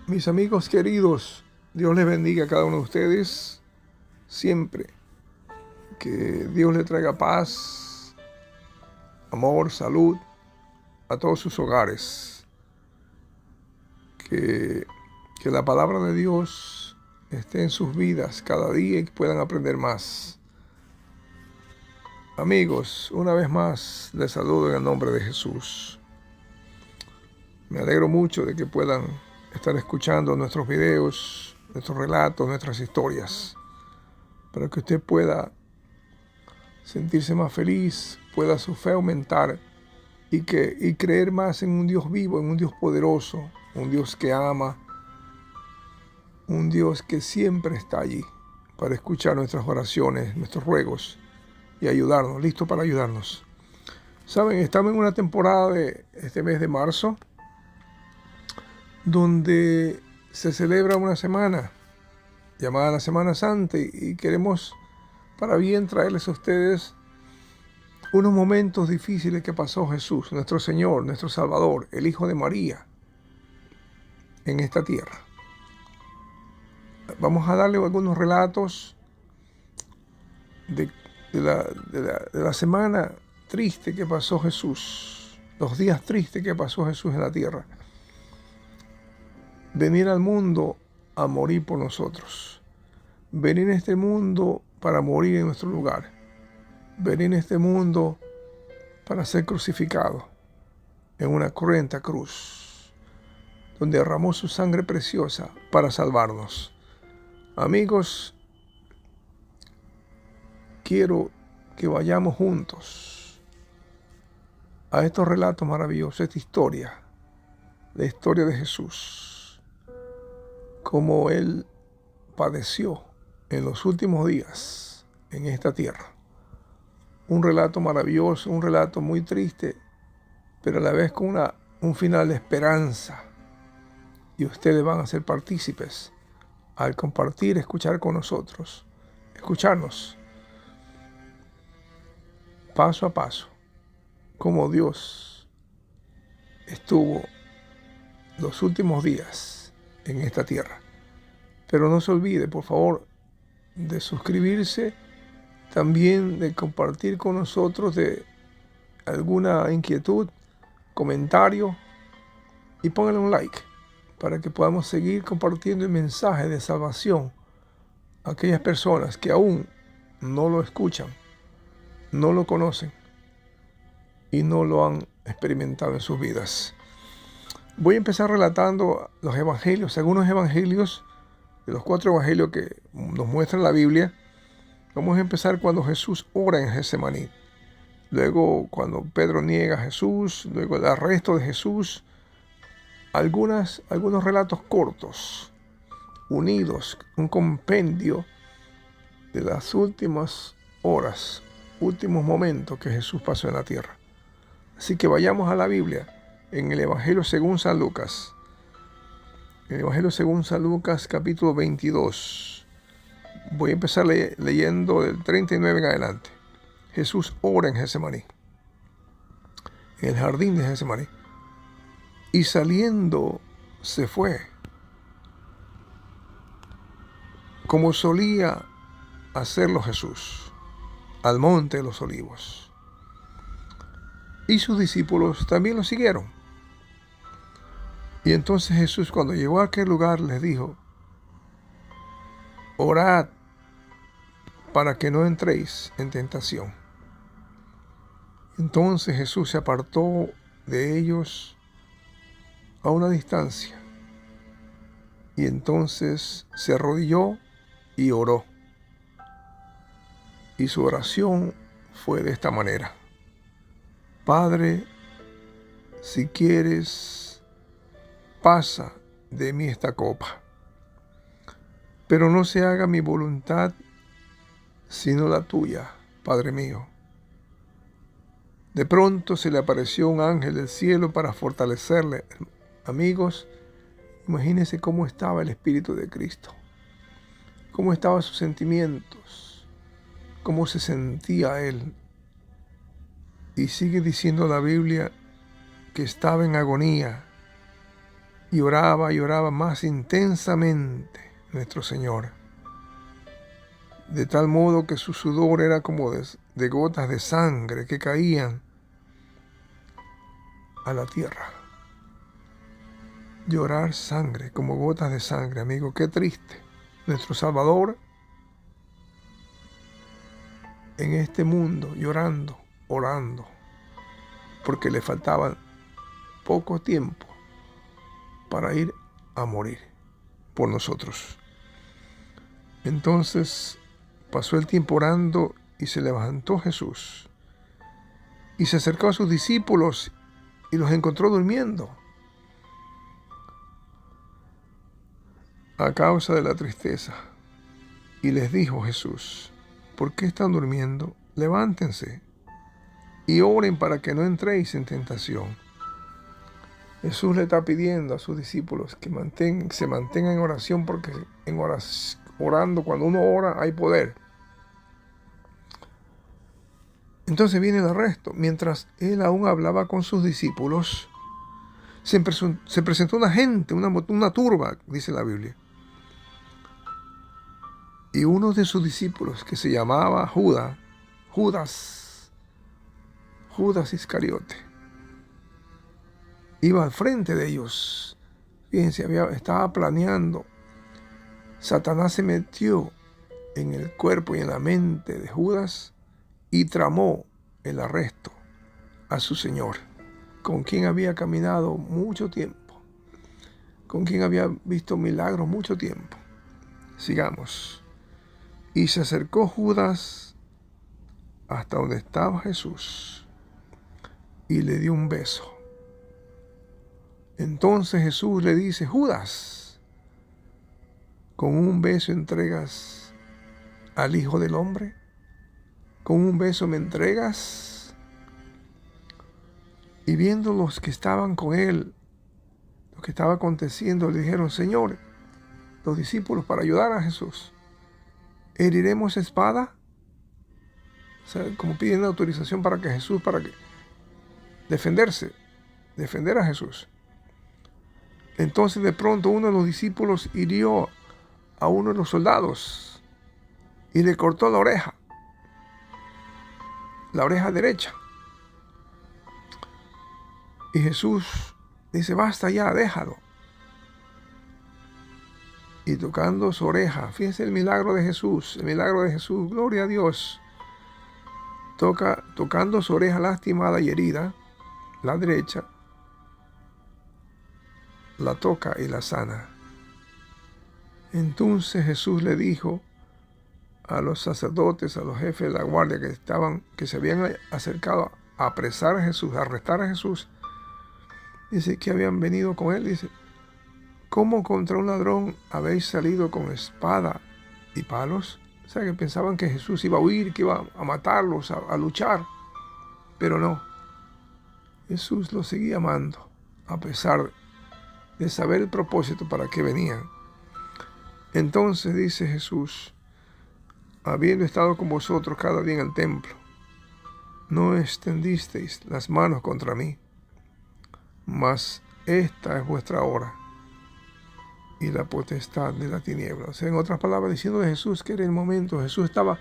Mis amigos queridos, Dios les bendiga a cada uno de ustedes siempre. Que Dios le traiga paz, amor, salud a todos sus hogares. Que, que la palabra de Dios esté en sus vidas cada día y que puedan aprender más. Amigos, una vez más les saludo en el nombre de Jesús. Me alegro mucho de que puedan estar escuchando nuestros videos, nuestros relatos, nuestras historias, para que usted pueda sentirse más feliz, pueda su fe aumentar y creer más en un Dios vivo, en un Dios poderoso, un Dios que ama, un Dios que siempre está allí para escuchar nuestras oraciones, nuestros ruegos y ayudarnos, listo para ayudarnos. Saben, estamos en una temporada de este mes de marzo donde se celebra una semana llamada la Semana Santa y queremos para bien traerles a ustedes unos momentos difíciles que pasó Jesús, nuestro Señor, nuestro Salvador, el Hijo de María, en esta tierra. Vamos a darle algunos relatos de la semana triste que pasó Jesús, los días tristes que pasó Jesús en la tierra. Venir al mundo a morir por nosotros. Venir a este mundo para morir en nuestro lugar. Venir a este mundo para ser crucificado en una cruenta cruz, donde derramó su sangre preciosa para salvarnos. Amigos, quiero que vayamos juntos a estos relatos maravillosos, esta historia, la historia de Jesús, cómo Él padeció en los últimos días en esta tierra. Un relato maravilloso, un relato muy triste, pero a la vez con un final de esperanza. Y ustedes van a ser partícipes al compartir, escuchar con nosotros, escucharnos paso a paso, como Dios estuvo los últimos días en esta tierra. Pero no se olvide, por favor, de suscribirse, también de compartir con nosotros de alguna inquietud, comentario, y pónganle un like para que podamos seguir compartiendo el mensaje de salvación a aquellas personas que aún no lo escuchan, no lo conocen y no lo han experimentado en sus vidas. Voy a empezar relatando los evangelios, algunos evangelios, de los 4 evangelios que nos muestra la Biblia. Vamos a empezar cuando Jesús ora en Getsemaní. Luego cuando Pedro niega a Jesús, luego el arresto de Jesús. Algunos relatos cortos, unidos, un compendio de las últimas horas, últimos momentos que Jesús pasó en la tierra. Así que vayamos a la Biblia, en el Evangelio según San Lucas. El Evangelio según San Lucas, capítulo 22. Voy a empezar leyendo del 39 en adelante. Jesús ora en Getsemaní, en el jardín de Getsemaní. Y saliendo se fue, como solía hacerlo Jesús, al monte de los olivos. Y sus discípulos también lo siguieron. Y entonces Jesús, cuando llegó a aquel lugar, les dijo: orad para que no entréis en tentación. Entonces Jesús se apartó de ellos a una distancia, y entonces se arrodilló y oró. Y su oración fue de esta manera: Padre, si quieres, pasa de mí esta copa, pero no se haga mi voluntad sino la tuya, Padre mío. De pronto se le apareció un ángel del cielo para fortalecerle. Amigos, imagínense cómo estaba el Espíritu de Cristo, cómo estaban sus sentimientos, cómo se sentía Él. Y sigue diciendo la Biblia que estaba en agonía y oraba más intensamente nuestro Señor, de tal modo que su sudor era como de gotas de sangre que caían a la tierra. Llorar sangre, como gotas de sangre, amigo, qué triste. Nuestro Salvador en este mundo llorando, orando, porque le faltaba poco tiempo para ir a morir por nosotros. Entonces pasó el tiempo orando y se levantó Jesús y se acercó a sus discípulos y los encontró durmiendo a causa de la tristeza. Y les dijo Jesús: ¿por qué están durmiendo? Levántense y oren para que no entréis en tentación. Jesús le está pidiendo a sus discípulos que se mantengan en oración, porque orando, cuando uno ora, hay poder. Entonces viene el arresto. Mientras él aún hablaba con sus discípulos, se presentó una gente, una turba, dice la Biblia. Y uno de sus discípulos, que se llamaba Judas Iscariote, iba al frente de ellos. Fíjense, estaba planeando. Satanás se metió en el cuerpo y en la mente de Judas y tramó el arresto a su Señor, con quien había caminado mucho tiempo, con quien había visto milagros mucho tiempo. Sigamos. Y se acercó Judas hasta donde estaba Jesús y le dio un beso. Entonces Jesús le dice: Judas, ¿con un beso entregas al Hijo del Hombre? ¿Con un beso me entregas? Y viendo los que estaban con él, lo que estaba aconteciendo, le dijeron: Señor, los discípulos, para ayudar a Jesús, ¿heriremos espada? O sea, como piden autorización para que defender a Jesús. Entonces de pronto uno de los discípulos hirió a uno de los soldados y le cortó la oreja derecha. Y Jesús dice: basta ya, déjalo. Y tocando su oreja, fíjense el milagro de Jesús, gloria a Dios. Tocando su oreja lastimada y herida, la derecha, la toca y la sana. Entonces Jesús le dijo a los sacerdotes, a los jefes de la guardia que se habían acercado a apresar a Jesús, a arrestar a Jesús, dice que habían venido con él, dice: ¿cómo contra un ladrón habéis salido con espada y palos? O sea, que pensaban que Jesús iba a huir, que iba a matarlos, a luchar. Pero no. Jesús los seguía amando, a pesar de saber el propósito para que venían. Entonces dice Jesús: habiendo estado con vosotros cada día en el templo, no extendisteis las manos contra mí, mas esta es vuestra hora y la potestad de la tiniebla. O sea, en otras palabras, diciendo de Jesús que era el momento. Jesús estaba,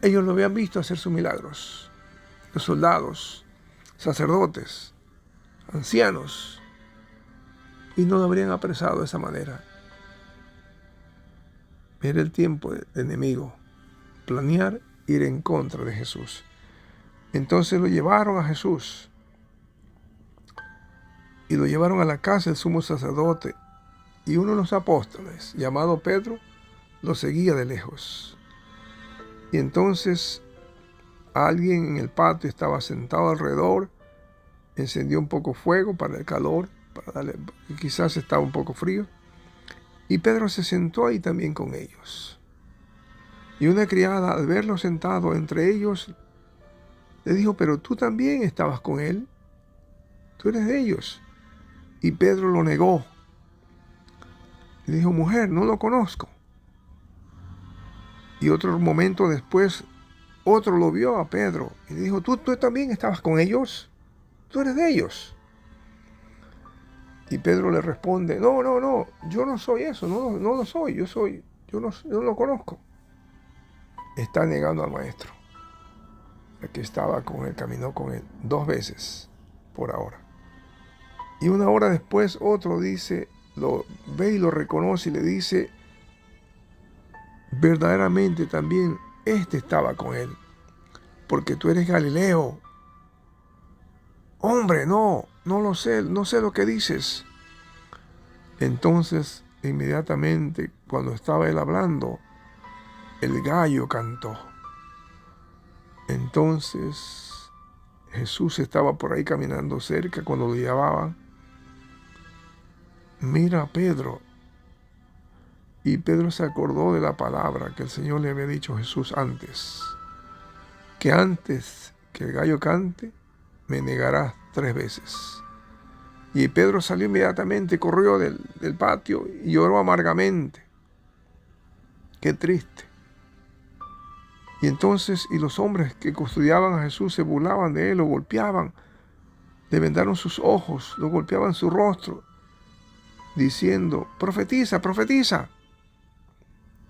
ellos lo habían visto hacer sus milagros, los soldados, sacerdotes, ancianos, y no lo habrían apresado de esa manera. Era el tiempo del enemigo planear ir en contra de Jesús. Entonces lo llevaron a Jesús y lo llevaron a la casa del sumo sacerdote, y uno de los apóstoles, llamado Pedro, lo seguía de lejos. Y entonces alguien en el patio estaba sentado alrededor, encendió un poco fuego para el calor, quizás estaba un poco frío, y Pedro se sentó ahí también con ellos. Y una criada, al verlo sentado entre ellos, le dijo: pero tú también estabas con él, tú eres de ellos. Y Pedro lo negó. Le dijo: mujer, no lo conozco. Y otro momento después, otro lo vio a Pedro y le dijo: tú también estabas con ellos, tú eres de ellos. Y Pedro le responde, no, no, no, yo no soy eso, no lo soy, yo no lo conozco. Está negando al maestro, el que estaba con él, caminó con él 2 veces por ahora. Y 1 hora después otro dice, lo ve y lo reconoce y le dice, verdaderamente también este estaba con él, porque tú eres Galileo. Hombre, no lo sé, no sé lo que dices. Entonces, inmediatamente, cuando estaba él hablando, el gallo cantó. Entonces, Jesús estaba por ahí caminando cerca cuando lo llamaban. Mira a Pedro. Y Pedro se acordó de la palabra que el Señor le había dicho a Jesús antes. Que antes que el gallo cante, me negarás 3 veces. Y Pedro salió inmediatamente, corrió del patio y lloró amargamente. Qué triste. Y entonces, y los hombres que custodiaban a Jesús se burlaban de él, lo golpeaban, le vendaron sus ojos, lo golpeaban su rostro, diciendo, profetiza, profetiza.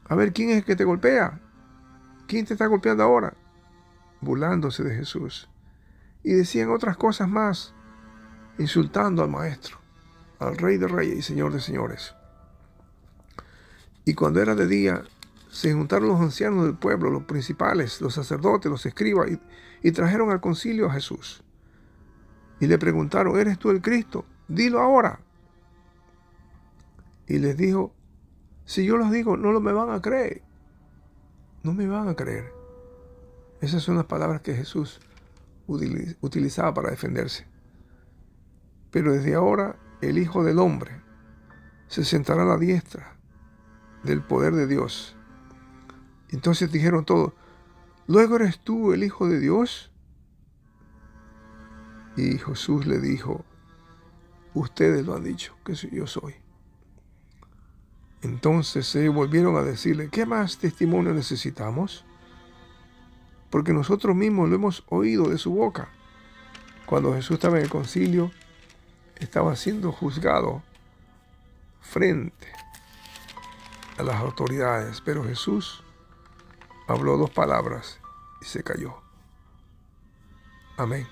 A ver, ¿quién es el que te golpea? ¿Quién te está golpeando ahora? Burlándose de Jesús. Y decían otras cosas más, insultando al Maestro, al Rey de Reyes y Señor de Señores. Y cuando era de día, se juntaron los ancianos del pueblo, los principales, los sacerdotes, los escribas, y trajeron al concilio a Jesús. Y le preguntaron, ¿eres tú el Cristo? Dilo ahora. Y les dijo, si yo los digo, no me van a creer. No me van a creer. Esas son las palabras que Jesús utilizaba para defenderse. Pero desde ahora el Hijo del Hombre se sentará a la diestra del poder de Dios. Entonces dijeron todos, ¿luego eres tú el Hijo de Dios? Y Jesús le dijo, ustedes lo han dicho, que yo soy. Entonces ellos volvieron a decirle, ¿qué más testimonio necesitamos? Porque nosotros mismos lo hemos oído de su boca. Cuando Jesús estaba en el concilio, estaba siendo juzgado frente a las autoridades, pero Jesús habló 2 palabras y se cayó. Amén.